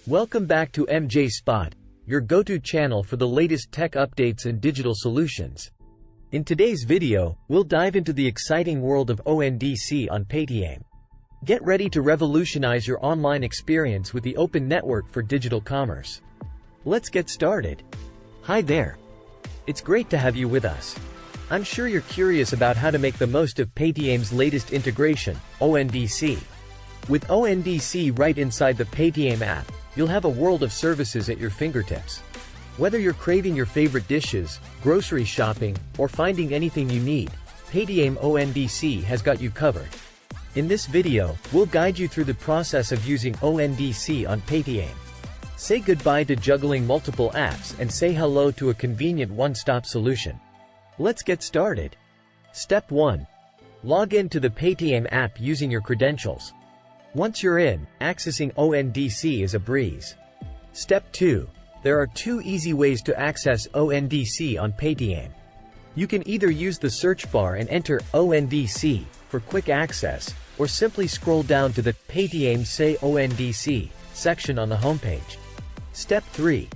Welcome back to MJ Spot, your go-to channel for the latest tech updates and digital solutions. In today's video, we'll dive into the exciting world of ONDC on Paytm. Get ready to revolutionize your online experience with the open network for digital commerce. Let's get started. Hi there. It's great to have you with us. I'm sure you're curious about how to make the most of Paytm's latest integration, ONDC. With ONDC right inside the Paytm app, you'll have a world of services at your fingertips. Whether you're craving your favorite dishes, grocery shopping, or finding anything you need, Paytm ONDC has got you covered. In this video, we'll guide you through the process of using ONDC on Paytm. Say goodbye to juggling multiple apps and say hello to a convenient one-stop solution. Let's get started. Step 1. Log in to the Paytm app using your credentials. Once you're in, accessing ONDC is a breeze. Step 2. There are two easy ways to access ONDC on Paytm. You can either use the search bar and enter ONDC for quick access, or simply scroll down to the Paytm Say ONDC section on the homepage. Step 3.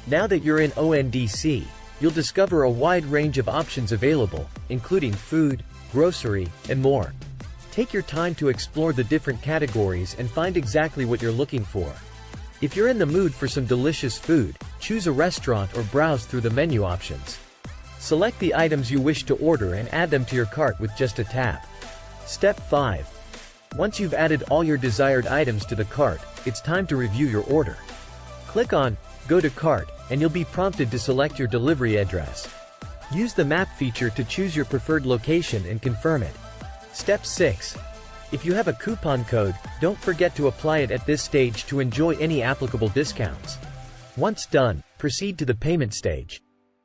Now that you're in ONDC, you'll discover a wide range of options available, including food, grocery, and more. Take your time to explore the different categories and find exactly what you're looking for. If you're in the mood for some delicious food, choose a restaurant or browse through the menu options. Select the items you wish to order and add them to your cart with just a tap. Step 5. Once you've added all your desired items to the cart, it's time to review your order. Click on Go to Cart, and you'll be prompted to select your delivery address. Use the map feature to choose your preferred location and confirm it. Step 6. If you have a coupon code, don't forget to apply it at this stage to enjoy any applicable discounts. Once done, proceed to the payment stage.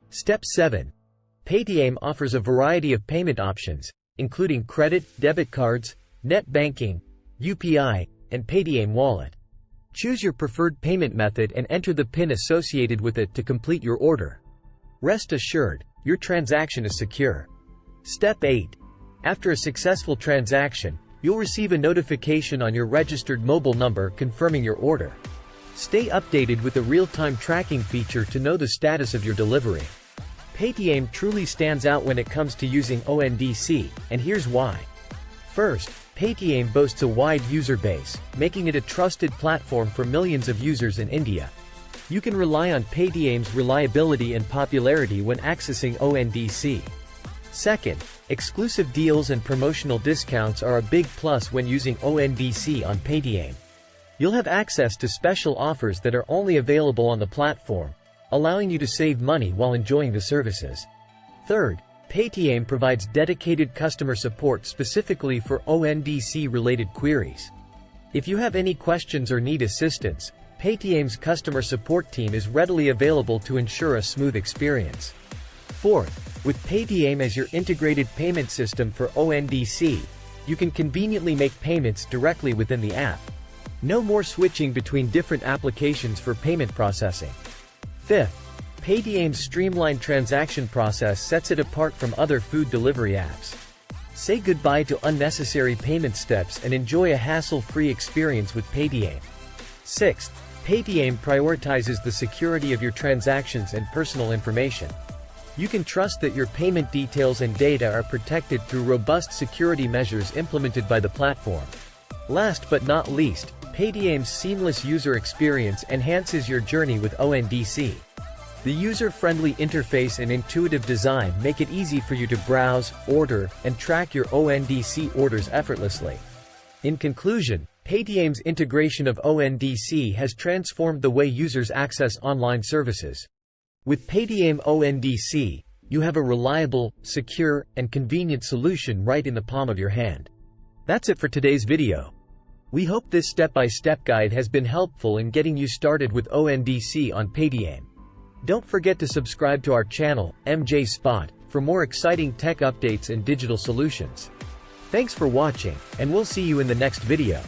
Step 7. Paytm offers a variety of payment options, including credit, debit cards, net banking, UPI, and Paytm Wallet. Choose your preferred payment method and enter the PIN associated with it to complete your order. Rest assured, your transaction is secure. Step 8. After a successful transaction, you'll receive a notification on your registered mobile number confirming your order. Stay updated with the real-time tracking feature to know the status of your delivery. Paytm truly stands out when it comes to using ONDC, and here's why. First, Paytm boasts a wide user base, making it a trusted platform for millions of users in India. You can rely on Paytm's reliability and popularity when accessing ONDC. Second, exclusive deals and promotional discounts are a big plus when using ONDC on Paytm. You'll have access to special offers that are only available on the platform, allowing you to save money while enjoying the services. Third, Paytm provides dedicated customer support specifically for ONDC-related queries. If you have any questions or need assistance, Paytm's customer support team is readily available to ensure a smooth experience. Fourth, with Paytm as your integrated payment system for ONDC, you can conveniently make payments directly within the app. No more switching between different applications for payment processing. Fifth, Paytm's streamlined transaction process sets it apart from other food delivery apps. Say goodbye to unnecessary payment steps and enjoy a hassle-free experience with Paytm. Sixth, Paytm prioritizes the security of your transactions and personal information. You can trust that your payment details and data are protected through robust security measures implemented by the platform. Last but not least, Paytm's seamless user experience enhances your journey with ONDC. The user-friendly interface and intuitive design make it easy for you to browse, order, and track your ONDC orders effortlessly. In conclusion, Paytm's integration of ONDC has transformed the way users access online services. With Paytm ONDC, you have a reliable, secure, and convenient solution right in the palm of your hand. That's it for today's video. We hope this step-by-step guide has been helpful in getting you started with ONDC on Paytm. Don't forget to subscribe to our channel, MJ Spot, for more exciting tech updates and digital solutions. Thanks for watching, and we'll see you in the next video.